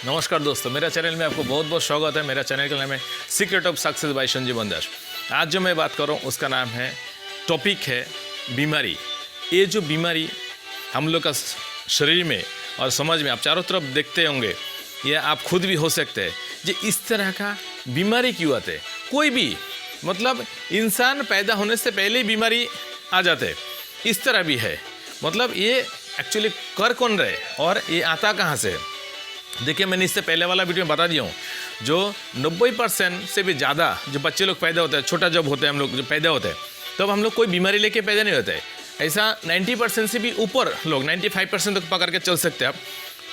नमस्कार दोस्तों, मेरा चैनल में आपको बहुत बहुत स्वागत है। मेरा चैनल का नाम है सीक्रेट ऑफ सक्सेस बाय संजीवन दास। आज जो मैं बात कर रहा हूँ उसका नाम है, टॉपिक है बीमारी। ये जो बीमारी हम लोग का शरीर में और समाज में आप चारों तरफ देखते होंगे, या आप खुद भी हो सकते हैं जी। इस तरह का बीमारी क्यों आते हैं? कोई भी मतलब इंसान पैदा होने से पहले ही बीमारी आ जाते, इस तरह भी है। मतलब ये एक्चुअली कर कौन रहे और ये आता कहाँ से? देखिए, मैंने इससे पहले वाला वीडियो में बता दिया हूँ, जो 90% से भी ज़्यादा जो बच्चे लोग पैदा होते हैं, छोटा जब होते हैं हम लोग जो पैदा होते हैं, तब हम लोग कोई बीमारी लेके पैदा नहीं होते। ऐसा 90% से भी ऊपर लोग 95% तक पकड़ के चल सकते हैं। आप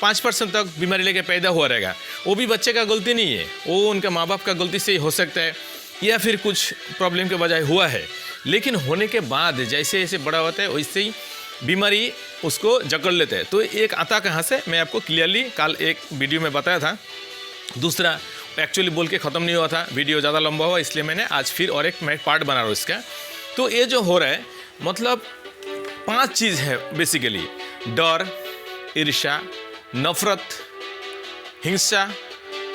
5% तक बीमारी लेके पैदा हुआ रहेगा, वो भी बच्चे का गलती नहीं है, वो उनके माँ बाप का गलती से ही हो सकता है, या फिर कुछ प्रॉब्लम के बजाय हुआ है। लेकिन होने के बाद जैसे जैसे बड़ा होता है वैसे ही बीमारी उसको जकड़ लेते हैं। तो एक आता कहाँ से, मैं आपको क्लियरली कल एक वीडियो में बताया था। दूसरा एक्चुअली बोल के ख़त्म नहीं हुआ था, वीडियो ज़्यादा लंबा हुआ, इसलिए मैंने आज फिर और एक मैं पार्ट बना रहा हूँ इसका। तो ये जो हो रहा है, मतलब 5 चीज़ है बेसिकली: डर, ईर्ष्या, नफरत, हिंसा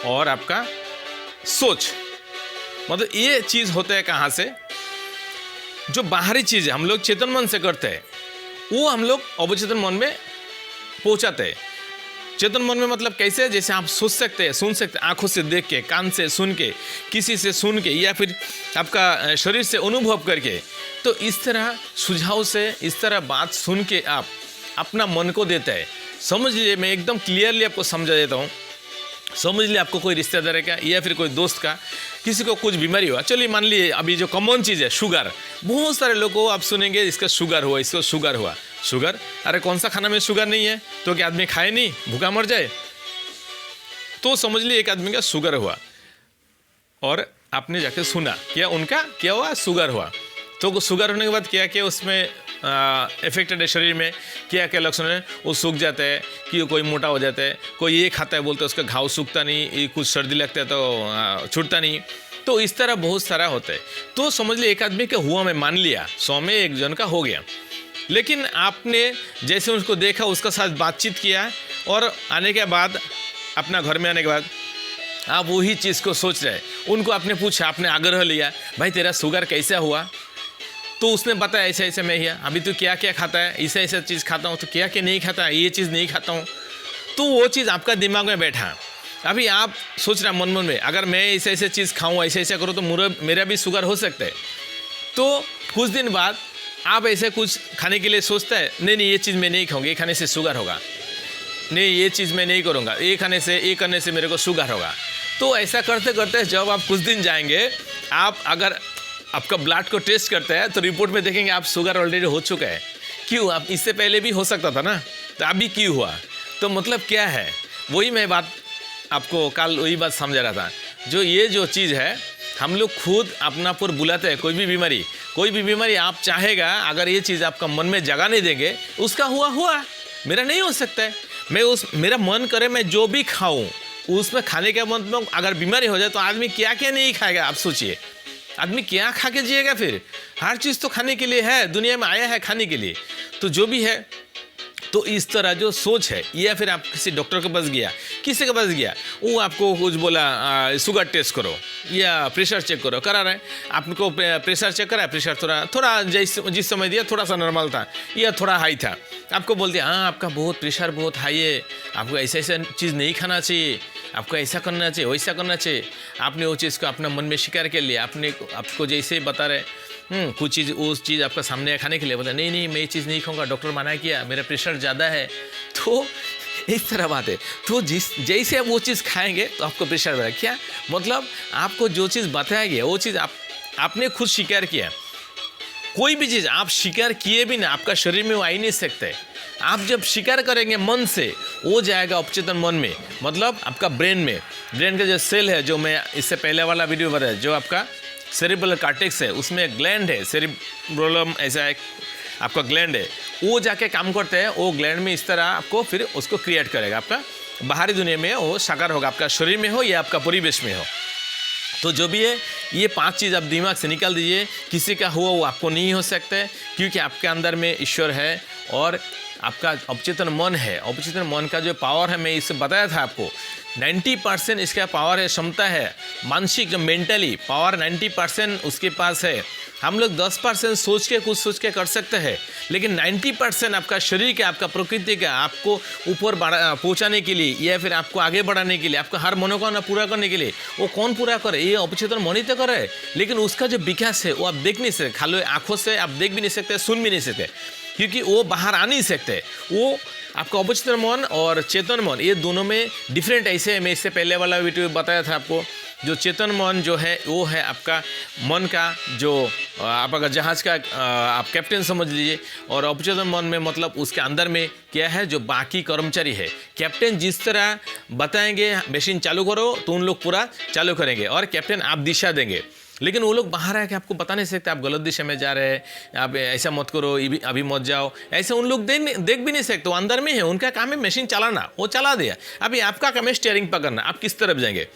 और आपका सोच। मतलब ये चीज़ होता है कहाँ से? जो बाहरी चीज़ हम लोग चेतन मन से करते हैं, वो हम लोग अवचेतन मन में पहुंचाते हैं। चेतन मन में मतलब कैसे? जैसे आप सोच सकते हैं, सुन सकते हैं, आंखों से देख के, कान से सुन के, किसी से सुन के, या फिर आपका शरीर से अनुभव करके। तो इस तरह सुझाव से, इस तरह बात सुन के आप अपना मन को देते हैं। समझ लीजिए, मैं एकदम क्लियरली आपको समझा देता हूँ। समझ लीजिए, आपको कोई रिश्तेदार का या फिर कोई दोस्त का किसी को कुछ बीमारी हुआ, चलिए मान लीजिए अभी जो कॉमन चीज़ है शुगर, बहुत सारे लोगों को आप सुनेंगे इसका शुगर हुआ, इसको शुगर हुआ। शुगर, अरे कौन सा खाना में शुगर नहीं है? तो क्या आदमी खाए नहीं, भूखा मर जाए? तो समझ लीजिए एक आदमी का शुगर हुआ और आपने जाके सुना क्या उनका क्या हुआ, शुगर हुआ। तो शुगर होने के बाद क्या क्या उसमें इफेक्टेड है शरीर में, क्या क्या लक्षण है? वो सूख जाता है, कि कोई मोटा हो जाता है, कोई ये खाता है बोलते हैं उसका घाव सूखता नहीं, कुछ सर्दी लगता है तो छूटता नहीं। तो इस तरह बहुत सारा होता है। तो समझ लिया एक आदमी का हुआ, मैं मान लिया 100 में एक जन का हो गया। लेकिन आपने जैसे उसको देखा, उसका साथ बातचीत किया, और आने के बाद अपना घर में आने के बाद आप वही चीज़ को सोच रहे। उनको आपने पूछा, आपने आग्रह लिया, भाई तेरा शुगर कैसा हुआ? तो उसने बताया ऐसे ऐसे मैं हिया, अभी तो क्या क्या खाता है, ऐसा ऐसा चीज़ खाता हूँ, तो क्या क्या नहीं खाता, ये चीज़ नहीं खाता हूँ। तो वो चीज़ आपका दिमाग में बैठा। अभी आप सोच रहे मन मन में, अगर मैं ऐसे ऐसे चीज़ खाऊँ, ऐसे ऐसा करूँ, तो मेरा भी शुगर हो सकता है। तो कुछ दिन बाद आप ऐसे कुछ खाने के लिए सोचता है, नहीं नहीं ये चीज़ मैं नहीं खाऊंगी, ये खाने से शुगर होगा, नहीं ये चीज़ मैं नहीं करूँगा, ये करने से मेरे को शुगर होगा। तो ऐसा करते करते जब आप कुछ दिन जाएंगे, आप अगर आपका ब्लड को टेस्ट करते हैं तो रिपोर्ट में देखेंगे आप शुगर ऑलरेडी हो चुका है। क्यों? आप इससे पहले भी हो सकता था ना, तो अभी क्यों हुआ? तो मतलब क्या है, वही मैं बात आपको कल वही बात समझा रहा था। जो ये जो चीज़ है, हम लोग खुद अपना पर बुलाते हैं। कोई भी बीमारी आप चाहेगा, अगर ये चीज़ आपका मन में जगह नहीं देंगे, उसका हुआ मेरा नहीं हो सकता है। मेरा मन करे मैं जो भी खाऊं, उसमें खाने का मतलब अगर बीमारी हो जाए तो आदमी क्या क्या नहीं खाएगा? आप सोचिए, आदमी क्या खा के जिएगा? फिर हर चीज़ तो खाने के लिए है, दुनिया में आया है खाने के लिए। तो जो भी है, तो इस तरह जो सोच है, या फिर आप किसी डॉक्टर के पास गया, किसी के पास गया, वो आपको कुछ बोला शुगर टेस्ट करो या प्रेशर चेक करो, करा रहे, आपको प्रेशर चेक करा, प्रेशर थोड़ा जिस समय दिया थोड़ा सा नॉर्मल था या थोड़ा हाई था, आपको बोल दिया हाँ आपका प्रेशर बहुत हाई है, आपको ऐसा चीज़ नहीं खाना चाहिए, आपको ऐसा करना चाहिए, वैसा करना चाहिए। आपने वो चीज़ को अपना मन में स्वीकार कर लिया। आपको जैसे बता रहे कुछ चीज़, उस चीज़ आपका सामने खाने के लिए बोला, नहीं मैं ये चीज़ नहीं खाऊंगा, डॉक्टर मना किया, मेरा प्रेशर ज़्यादा है। तो इस तरह बात है। तो जैसे आप वो चीज़ खाएंगे तो आपको प्रेशर बढ़ेगा। क्या मतलब? आपको जो चीज़ बताया गया वो चीज़ आपने खुद स्वीकार किया। कोई भी चीज़ आप स्वीकार किए भी ना, आपका शरीर में वो आ ही नहीं सकते। आप जब स्वीकार करेंगे मन से, वो जाएगा अवचेतन मन में, मतलब आपका ब्रेन का जो सेल है, जो मैं इससे पहले वाला वीडियो बताया, जो आपका सेरिब्रल कॉर्टेक्स है, उसमें एक ग्लैंड है, सेरिब्रोलम ऐसा एक आपका ग्लैंड है, वो जाके काम करते हैं। वो ग्लैंड में इस तरह आपको फिर उसको क्रिएट करेगा। आपका बाहरी दुनिया में वो साकार होगा, आपका शरीर में हो या आपका परिवेश में हो। तो जो भी है, ये 5 चीज़ आप दिमाग से निकाल दीजिए। किसी का हुआ वो आपको नहीं हो सकता है, क्योंकि आपके अंदर में ईश्वर है और आपका अवचेतन मन है। अवचेतन मन का जो पावर है, मैं इससे बताया था आपको 90% इसका पावर है, क्षमता है, मानसिक जो मेंटली पावर 90% उसके पास है। हम लोग 10% सोच के कुछ सोच के कर सकते हैं, लेकिन 90% आपका शरीर का, आपका प्रकृति का आपको ऊपर पहुंचाने के लिए या फिर आपको आगे बढ़ाने के लिए, आपका हर मनोकामना पूरा करने के लिए वो कौन पूरा करे? ये अवचेतन मन ही तो करे। लेकिन उसका जो विकास है वो आप देख नहीं सकते, खाली आंखों से आप देख भी नहीं सकते, सुन भी नहीं सकते, क्योंकि वो बाहर आ नहीं सकते। वो आपका अवचेतन मन और चेतन मन ये दोनों में डिफरेंट ऐसे है। मैं इससे पहले वाला वीडियो बताया था आपको, जो चेतन मन जो है वो है आपका मन का जो आपका जहाज़ का आप कैप्टन समझ लीजिए, और अवचेतन मन में मतलब उसके अंदर में क्या है, जो बाकी कर्मचारी है। कैप्टन जिस तरह बताएंगे मशीन चालू करो तो उन लोग पूरा चालू करेंगे, और कैप्टन आप दिशा देंगे, लेकिन वो लोग बाहर आके आपको बता नहीं सकते आप गलत दिशा में जा रहे हैं, आप ऐसा मत करो, अभी मत जाओ, ऐसे उन लोग देख भी नहीं सकते। वो अंदर में है, उनका काम है मशीन चलाना, वो चला दिया। अभी आपका काम है स्टीयरिंग पकड़ना, आप किस तरफ जाएंगे।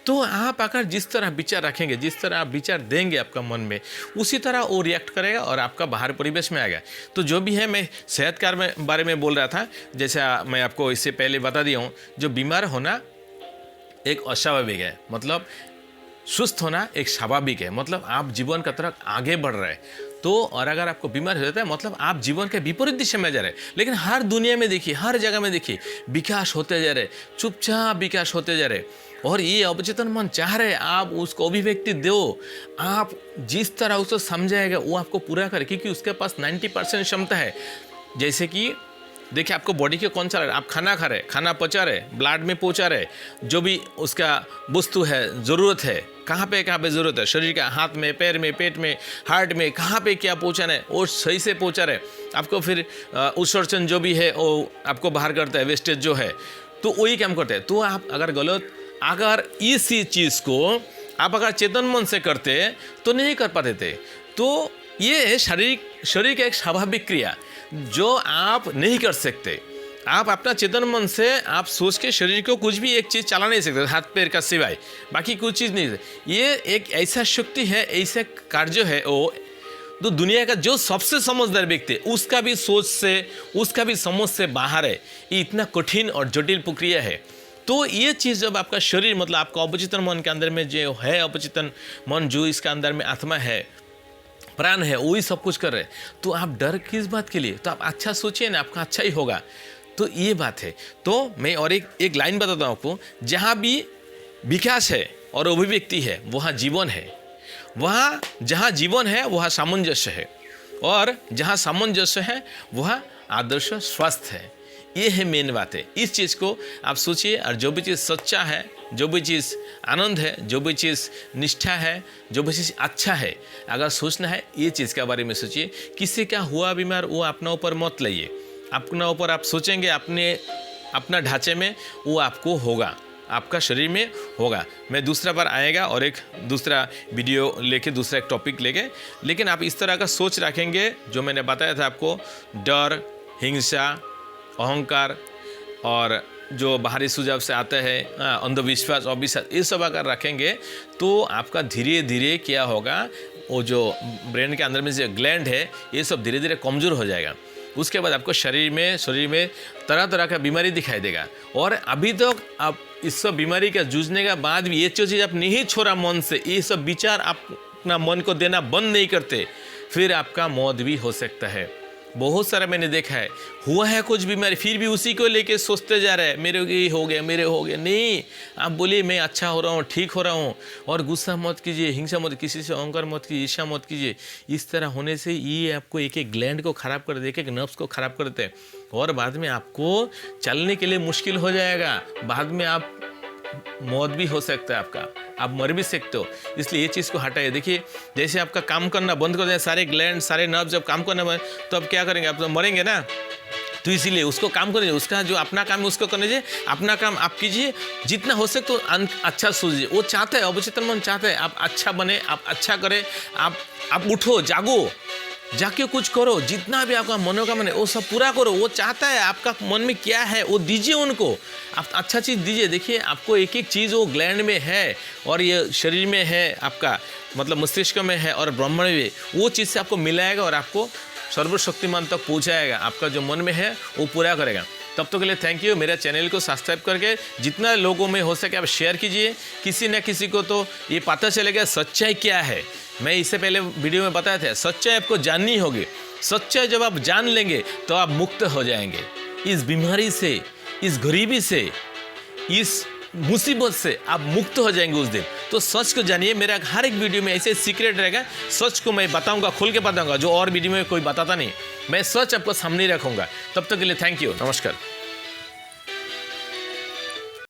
तो आप आकर जिस तरह विचार रखेंगे, जिस तरह आप विचार देंगे आपका मन में, उसी तरह वो रिएक्ट करेगा और आपका बाहर परिवेश में आएगा। तो जो भी है, मैं सेहत के बारे में बोल रहा था, जैसा मैं आपको इससे पहले बता दिया हूँ, जो बीमार होना एक अस्वाभाविक है, मतलब सुस्त होना एक स्वाभाविक है। मतलब आप जीवन की तरफ आगे बढ़ रहे हैं, तो और अगर आपको बीमार हो जाता है मतलब आप जीवन के विपरीत दिशा में जा रहे हैं। लेकिन हर दुनिया में देखिए, हर जगह में देखिए, विकास होते जा रहे, चुपचाप विकास होते जा रहे, और ये अवचेतन मन चाह रहे आप उसको अभिव्यक्ति दो, आप जिस तरह उसको समझाएगा वो आपको पूरा करे, क्योंकि उसके पास 90% क्षमता है। जैसे कि देखिए, आपको बॉडी के कौन सा, आप खाना खा रहे, खाना पचा रहे, ब्लड में पहुंचा रहे, जो भी उसका वस्तु है, ज़रूरत है, कहाँ पे ज़रूरत है, शरीर का, हाथ में, पैर में, पेट में, हार्ट में, कहाँ पे क्या पहुँचाना है वो सही से पहुँचा रहे आपको। फिर उत्सर्जन जो भी है वो आपको बाहर करता है, वेस्टेज जो है, तो वही काम करते हैं। तो आप अगर इसी चीज़ को आप अगर चेतन मन से करते तो नहीं कर पाते थे। तो ये शरीर का एक स्वाभाविक क्रिया जो आप नहीं कर सकते। आप अपना चेतन मन से आप सोच के शरीर को कुछ भी एक चीज़ चला नहीं सकते, हाथ पैर का सिवाय बाकी कुछ चीज़ नहीं। ये एक ऐसा शक्ति है, ऐसा कार्य है वो, तो दुनिया का जो सबसे समझदार व्यक्ति उसका भी सोच से, उसका भी समझ से बाहर है। ये इतना कठिन और जटिल प्रक्रिया है। तो ये चीज़ जब आपका शरीर, मतलब आपका अपचेतन मन के अंदर में जो है, अपचेतन मन जो इसका अंदर में आत्मा है, प्राण है, वही सब कुछ कर रहे, तो आप डर किस बात के लिए? तो आप अच्छा सोचिए ना, आपका अच्छा ही होगा। तो ये बात है। तो मैं और एक लाइन बताता हूँ आपको, जहाँ भी विकास है और अभिव्यक्ति है वहाँ जीवन है, वहाँ जहाँ जीवन है वहाँ सामंजस्य है, और जहाँ सामंजस्य है वहाँ आदर्श स्वास्थ्य है। ये है मेन बात है। इस चीज़ को आप सोचिए, और जो भी चीज़ सच्चा है, जो भी चीज़ आनंद है, जो भी चीज़ निष्ठा है, जो भी चीज़ अच्छा है, अगर सोचना है ये चीज़ के बारे में सोचिए। किसी का हुआ बीमार वो अपना ऊपर मत लाइए, अपना ऊपर आप सोचेंगे अपना ढांचे में, वो आपको होगा, आपका शरीर में होगा। मैं दूसरा बार आएगा और एक दूसरा वीडियो लेके, दूसरा एक टॉपिक लेके, लेकिन आप इस तरह का सोच रखेंगे जो मैंने बताया था आपको, डर, हिंसा, अहंकार और जो बाहरी सुझाव से आता है अंधविश्वास, अविश्वास, ये सब अगर रखेंगे तो आपका धीरे धीरे क्या होगा, वो जो ब्रेन के अंदर में जो ग्लैंड है ये सब धीरे धीरे कमज़ोर हो जाएगा। उसके बाद आपको शरीर में तरह तरह का बीमारी दिखाई देगा। और अभी तक आप इस सब बीमारी का जूझने के बाद भी ये चीज़ आप नहीं छोड़ा मन से, ये सब विचार आप अपना मन को देना बंद नहीं करते, फिर आपका मौत भी हो सकता है। बहुत सारा मैंने देखा है, हुआ है कुछ बीमारी, फिर भी उसी को लेके सोचते जा रहे हैं, मेरे हो गया। नहीं, आप बोलिए मैं अच्छा हो रहा हूँ, ठीक हो रहा हूँ, और गुस्सा मत कीजिए, हिंसा मत, किसी से अहंकार मत कीजिए, ईर्ष्या मत कीजिए। इस तरह होने से ये आपको एक एक ग्लैंड को खराब कर देते, एक नर्व्स को खराब कर देते हैं, और बाद में आपको चलने के लिए मुश्किल हो जाएगा। बाद में आप मौत भी हो सकता है आपका, आप मर भी सकते हो। इसलिए ये चीज़ को हटाइए। देखिए, जैसे आपका काम करना बंद कर दें, सारे ग्लैंड, सारे नर्व जब काम करना बंद, तो अब क्या करेंगे, आप तो मरेंगे ना। तो इसीलिए उसको काम करने, उसका जो अपना काम है उसको करने दीजिए, अपना काम आप कीजिए, जितना हो सके तो अच्छा सोचिए। वो चाहता है, अवचेतन मन चाहता है आप अच्छा बने, आप अच्छा करें, आप उठो, जागो, जाके कुछ करो, जितना भी आपका मनोकामना है वो सब पूरा करो। वो चाहता है, आपका मन में क्या है वो दीजिए उनको, आप अच्छा चीज़ दीजिए। देखिए, आपको एक एक चीज़ वो ग्लैंड में है, और ये शरीर में है, आपका मतलब मस्तिष्क में है, और ब्रह्मांड में, वो चीज़ से आपको मिलाएगा और आपको सर्वशक्तिमान तक पहुँचाएगा। आपका जो मन में है वो पूरा करेगा। तब तक के लिए थैंक यू। मेरा चैनल को सब्सक्राइब करके जितना लोगों में हो सके आप शेयर कीजिए। किसी न किसी को तो ये पता चलेगा सच्चाई क्या है। मैं इससे पहले वीडियो में बताया था, सच्चाई आपको जाननी होगी। सच्चाई जब आप जान लेंगे तो आप मुक्त हो जाएंगे इस बीमारी से, इस गरीबी से, इस मुसीबत से आप मुक्त हो जाएंगे उस दिन। तो सच को जानिए। मेरा हर एक वीडियो में ऐसे सीक्रेट रहेगा, सच को मैं बताऊंगा, खुल के बताऊंगा, जो और वीडियो में कोई बताता नहीं। मैं सच आपको सामने रखूंगा। तब तक के लिए थैंक यू, नमस्कार।